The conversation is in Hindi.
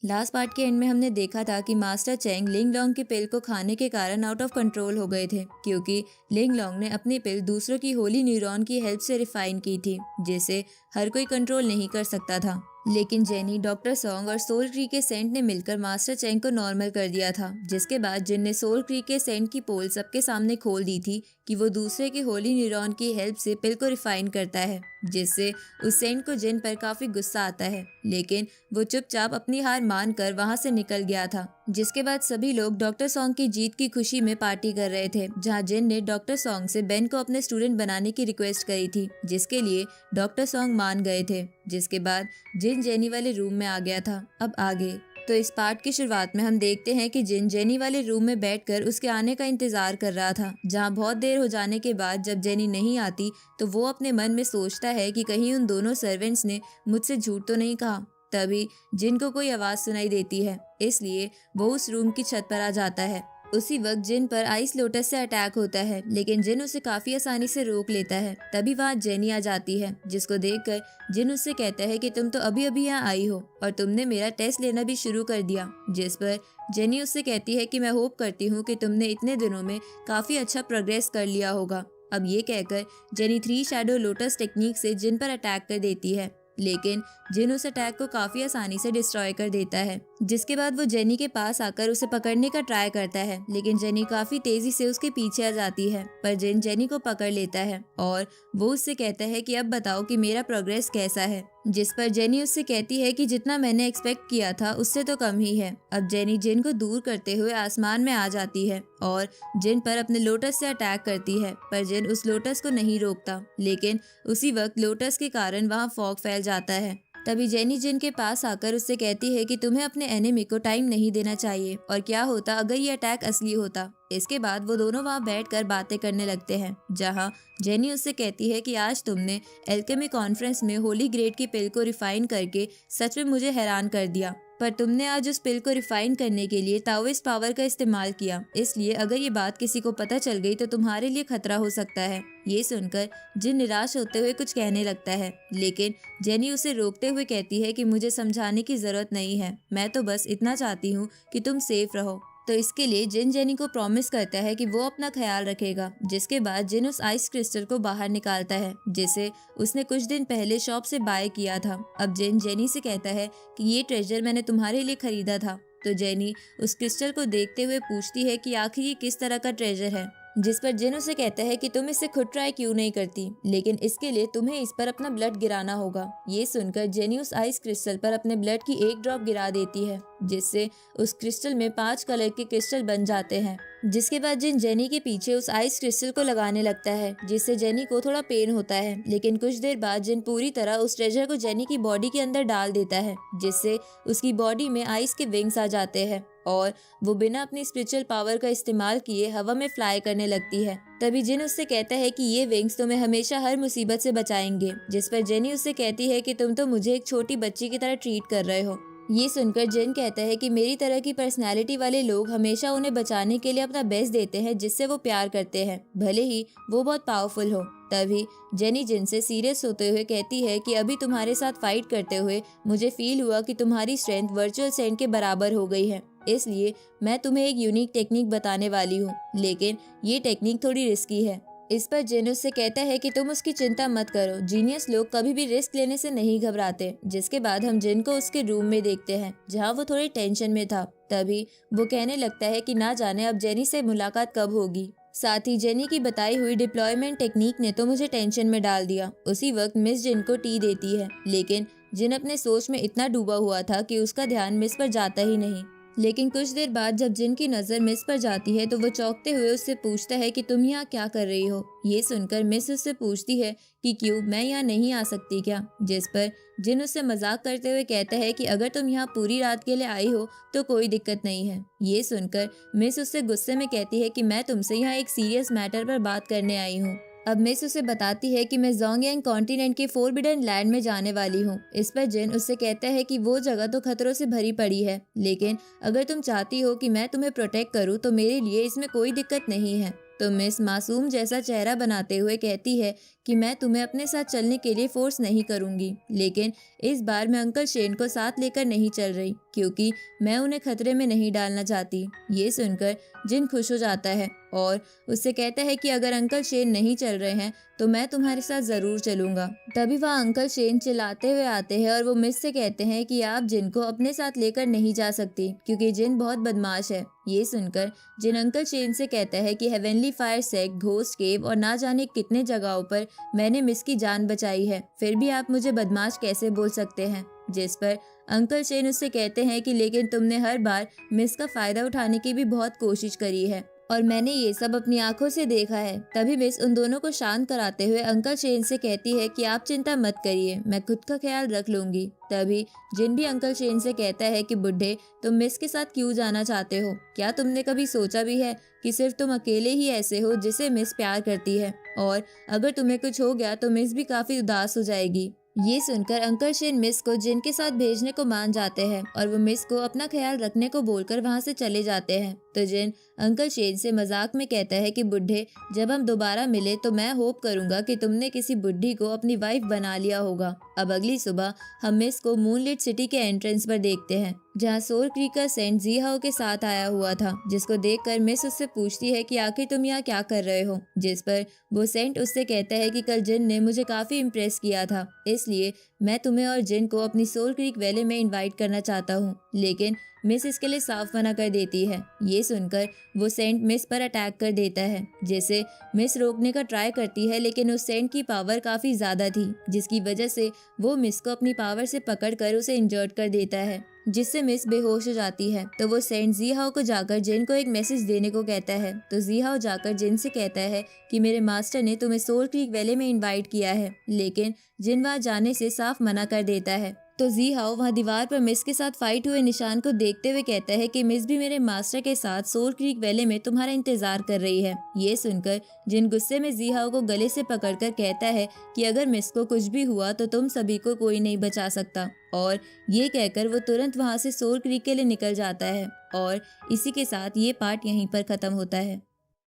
लास्ट पार्ट के एंड में हमने देखा था कि मास्टर चैंग लिंग लॉन्ग की पिल को खाने के कारण आउट ऑफ कंट्रोल हो गए थे, क्योंकि लिंग लॉन्ग ने अपनी पिल दूसरों की होली न्यूरॉन की हेल्प से रिफाइन की थी, जिसे हर कोई कंट्रोल नहीं कर सकता था। लेकिन जेनी, डॉक्टर सॉन्ग और सोल क्री के सेंट ने मिलकर मास्टर चैंग को नॉर्मल कर दिया था, जिसके बाद जिन ने सोल क्री के सेंट की पोल सबके सामने खोल दी थी कि वो दूसरे के होली न्यूरॉन की हेल्प से पिल को रिफाइन करता है, जिससे उस सेंट को जिन पर काफी गुस्सा आता है। लेकिन वो चुपचाप अपनी हार मानकर वहां से निकल गया था। जिसके बाद सभी लोग डॉक्टर सॉन्ग की जीत की खुशी में पार्टी कर रहे थे, जहां जिन ने डॉक्टर सॉन्ग से बेन को अपने स्टूडेंट बनाने की रिक्वेस्ट करी थी, जिसके लिए डॉक्टर सॉन्ग मान गए थे। जिसके बाद जिन जेनी वाले रूम में आ गया था। अब आगे तो इस पार्ट की शुरुआत में हम देखते हैं कि जिन जेनी वाले रूम में बैठकर उसके आने का इंतजार कर रहा था, जहां बहुत देर हो जाने के बाद जब जेनी नहीं आती तो वो अपने मन में सोचता है कि कहीं उन दोनों सर्वेंट्स ने मुझसे झूठ तो नहीं कहा। तभी जिन को कोई आवाज सुनाई देती है, इसलिए वो उस रूम की छत पर आ जाता है। उसी वक्त जिन पर आइस लोटस से अटैक होता है, लेकिन जिन उसे काफी आसानी से रोक लेता है। तभी वहाँ जेनी आ जाती है, जिसको देखकर जिन उससे कहता है कि तुम तो अभी अभी यहाँ आई हो और तुमने मेरा टेस्ट लेना भी शुरू कर दिया। जिस पर जेनी उससे कहती है कि मैं होप करती हूँ कि तुमने इतने दिनों में काफी अच्छा प्रोग्रेस कर लिया होगा। अब ये कहकर जेनी 3 शैडो लोटस टेक्निक से जिन पर अटैक कर देती है, लेकिन जिन उस अटैक को काफी आसानी से डिस्ट्रॉय कर देता है। जिसके बाद वो जेनी के पास आकर उसे पकड़ने का ट्राई करता है, लेकिन जेनी काफी तेजी से उसके पीछे आ जाती है। पर जिन जेनी को पकड़ लेता है और वो उससे कहता है कि अब बताओ कि मेरा प्रोग्रेस कैसा है। जिस पर जेनी उससे कहती है कि जितना मैंने एक्सपेक्ट किया था उससे तो कम ही है। अब जेनी जिन को दूर करते हुए आसमान में आ जाती है और जिन पर अपने लोटस से अटैक करती है, पर जिन उस लोटस को नहीं रोकता। लेकिन उसी वक्त लोटस के कारण वहाँ फॉग फैल जाता है। तभी जेनी जिन के पास आकर उससे कहती है कि तुम्हें अपने एनिमी को टाइम नहीं देना चाहिए, और क्या होता अगर ये अटैक असली होता। इसके बाद वो दोनों वहाँ बैठकर बातें करने लगते हैं, जहाँ जेनी उससे कहती है कि आज तुमने एल्केमी कॉन्फ्रेंस में होली ग्रेड की पिल को रिफाइन करके सच में मुझे हैरान कर दिया, पर तुमने आज उस पिल को रिफाइन करने के लिए ताओइस्ट पावर का इस्तेमाल किया। इसलिए अगर ये बात किसी को पता चल गई तो तुम्हारे लिए खतरा हो सकता है। ये सुनकर जिन निराश होते हुए कुछ कहने लगता है, लेकिन जेनी उसे रोकते हुए कहती है कि मुझे समझाने की जरूरत नहीं है, मैं तो बस इतना चाहती हूँ कि तुम सेफ रहो। तो इसके लिए जिन जेनी को प्रॉमिस करता है कि वो अपना ख्याल रखेगा। जिसके बाद जिन उस आइस क्रिस्टल को बाहर निकालता है, जिसे उसने कुछ दिन पहले शॉप से बाय किया था। अब जिन जेनी से कहता है कि ये ट्रेजर मैंने तुम्हारे लिए खरीदा था। तो जेनी उस क्रिस्टल को देखते हुए पूछती है कि आखिर ये किस तरह का ट्रेजर है। जिस पर जिन उसे कहता है कि तुम इसे खुद ट्राई क्यों नहीं करती, लेकिन इसके लिए तुम्हें इस पर अपना ब्लड गिराना होगा। ये सुनकर जेनी उस आइस क्रिस्टल पर अपने ब्लड की एक ड्रॉप गिरा देती है, जिससे उस क्रिस्टल में 5 कलर के क्रिस्टल बन जाते हैं। जिसके बाद जिन जेनी के पीछे उस आइस क्रिस्टल को लगाने लगता है, जिससे जेनी को थोड़ा पेन होता है। लेकिन कुछ देर बाद जिन पूरी तरह उस ट्रेजर को जेनी की बॉडी के अंदर डाल देता है, जिससे उसकी बॉडी में आइस के विंग्स आ जाते हैं और वो बिना अपनी स्पिरिचुअल पावर का इस्तेमाल किए हवा में फ्लाई करने लगती है। तभी जिन उससे कहता है कि ये विंग्स तुम्हें हमेशा हर मुसीबत से बचाएंगे। जिस पर जेनी उससे कहती है कि तुम तो मुझे एक छोटी बच्ची की तरह ट्रीट कर रहे हो। ये सुनकर जिन कहता है कि मेरी तरह की पर्सनैलिटी वाले लोग हमेशा उन्हें बचाने के लिए अपना बेस्ट देते हैं, जिससे वो प्यार करते हैं, भले ही वो बहुत पावरफुल हो। तभी जेनी जिन से सीरियस होते हुए कहती है कि अभी तुम्हारे साथ फाइट करते हुए मुझे फील हुआ कि तुम्हारी स्ट्रेंथ वर्चुअल सेंट के बराबर हो गई है, इसलिए मैं तुम्हें एक यूनिक टेक्निक बताने वाली हूँ, लेकिन ये टेक्निक थोड़ी रिस्की है। इस पर जिन उससे कहता है कि तुम उसकी चिंता मत करो, जीनियस लोग कभी भी रिस्क लेने से नहीं घबराते। जिसके बाद हम जिन को उसके रूम में देखते हैं, जहाँ वो थोड़ी टेंशन में था। तभी वो कहने लगता है कि ना जाने अब जेनी से मुलाकात कब होगी। साथ ही जेनी की बताई हुई डिप्लॉयमेंट टेक्निक ने तो मुझे टेंशन में डाल दिया। उसी वक्त मिस जिन को टी देती है, लेकिन जिन अपने सोच में इतना डूबा हुआ था कि उसका ध्यान मिस पर जाता ही नहीं। लेकिन कुछ देर बाद जब जिन की नजर मिस पर जाती है तो वो चौंकते हुए उससे पूछता है कि तुम यहाँ क्या कर रही हो। ये सुनकर मिस उससे पूछती है कि क्यों, मैं यहाँ नहीं आ सकती क्या। जिस पर जिन उससे मजाक करते हुए कहता है कि अगर तुम यहाँ पूरी रात के लिए आई हो तो कोई दिक्कत नहीं है। ये सुनकर मिस उससे गुस्से में कहती है कि मैं तुमसे यहाँ एक सीरियस मैटर पर बात करने आई हूँ। अब मिस उसे बताती है कि मैं जोंगयांग कॉन्टिनेंट के फोरबिडन लैंड में जाने वाली हूँ। इस पर जिन उससे कहता है कि वो जगह तो खतरों से भरी पड़ी है, लेकिन अगर तुम चाहती हो कि मैं तुम्हें प्रोटेक्ट करूँ तो मेरे लिए इसमें कोई दिक्कत नहीं है। तो मिस मासूम जैसा चेहरा बनाते हुए कहती है कि मैं तुम्हें अपने साथ चलने के लिए फोर्स नहीं करूंगी, लेकिन इस बार मैं अंकल शेन को साथ लेकर नहीं चल रही क्योंकि मैं उन्हें खतरे में नहीं डालना चाहती। ये सुनकर जिन खुश हो जाता है और उससे कहता है कि अगर अंकल शेन नहीं चल रहे हैं तो मैं तुम्हारे साथ जरूर चलूंगा। तभी वहाँ अंकल शेन चिल्लाते हुए आते हैं और वो मिस से कहते हैं कि आप जिन को अपने साथ लेकर नहीं जा सकती क्योंकि जिन बहुत बदमाश है। ये सुनकर जिन अंकल शेन से कहता है कि हेवनली फायर सेक्ट, घोस्ट केव और ना जाने कितने जगहों पर मैंने मिस की जान बचाई है, फिर भी आप मुझे बदमाश कैसे बोल सकते हैं। जिस पर अंकल शेन उससे कहते हैं कि लेकिन तुमने हर बार मिस का फायदा उठाने की भी बहुत कोशिश करी है और मैंने ये सब अपनी आंखों से देखा है। तभी मिस उन दोनों को शांत कराते हुए अंकल शेन से कहती है कि आप चिंता मत करिए, मैं खुद का ख्याल रख लूंगी। तभी जिन भी अंकल शेन से कहता है कि बुढ़े, तुम मिस के साथ क्यों जाना चाहते हो? क्या तुमने कभी सोचा भी है कि सिर्फ तुम अकेले ही ऐसे हो जिसे मिस प्यार करती है, और अगर तुम्हें कुछ हो गया तो मिस भी काफी उदास हो जाएगी। ये सुनकर अंकल शेन मिस को जिन के साथ भेजने को मान जाते हैं और वो मिस को अपना ख्याल रखने को बोलकर वहाँ से चले जाते हैं। तो जिन अंकल शेन से मजाक में कहता है कि बुढ़े, जब हम दोबारा मिले तो मैं होप करूंगा कि तुमने किसी बुढ़ी को अपनी वाइफ बना लिया होगा। अब अगली सुबह हम मिस को मूनलिट सिटी के एंट्रेंस पर देखते हैं जहाँ सोल क्रीक का सेंट जी हाओ के साथ आया हुआ था, जिसको देखकर मिस उससे पूछती है कि आखिर तुम यहाँ क्या कर रहे हो। जिस पर वो सेंट उससे कहता है कि कल जिन ने मुझे काफी इम्प्रेस किया था, इसलिए मैं तुम्हें और जिन को अपनी सोल क्रीक वैली में इनवाइट करना चाहता हूँ, लेकिन मिस इसके लिए साफ मना कर देती है। ये सुनकर वो सेंट मिस पर अटैक कर देता है, जिसे मिस रोकने का ट्राई करती है, लेकिन उस सेंट की पावर काफी ज्यादा थी, जिसकी वजह से वो मिस को अपनी पावर से पकड़कर उसे इंजर्ड कर देता है, जिससे मिस बेहोश हो जाती है। तो वो सेंट जी हाओ को जाकर जिन को एक मैसेज देने को कहता है। तो जी हाओ जाकर जिन से कहता है कि मेरे मास्टर ने तुम्हें सोल क्रीक वैली में इनवाइट किया है, लेकिन जिन वहाँ जाने से साफ मना कर देता है। तो जी हाओ वहाँ दीवार पर मिस के साथ फाइट हुए निशान को देखते हुए कहता है कि मिस भी मेरे मास्टर के साथ सोल क्रीक वैली में तुम्हारा इंतजार कर रही है। ये सुनकर जिन गुस्से में जी हाओ को गले से पकड़कर कहता है कि अगर मिस को कुछ भी हुआ तो तुम सभी को कोई नहीं बचा सकता, और ये कहकर वो तुरंत वहाँ से सोल क्रीक के लिए निकल जाता है। और इसी के साथ ये पार्ट यहीं पर खत्म होता है।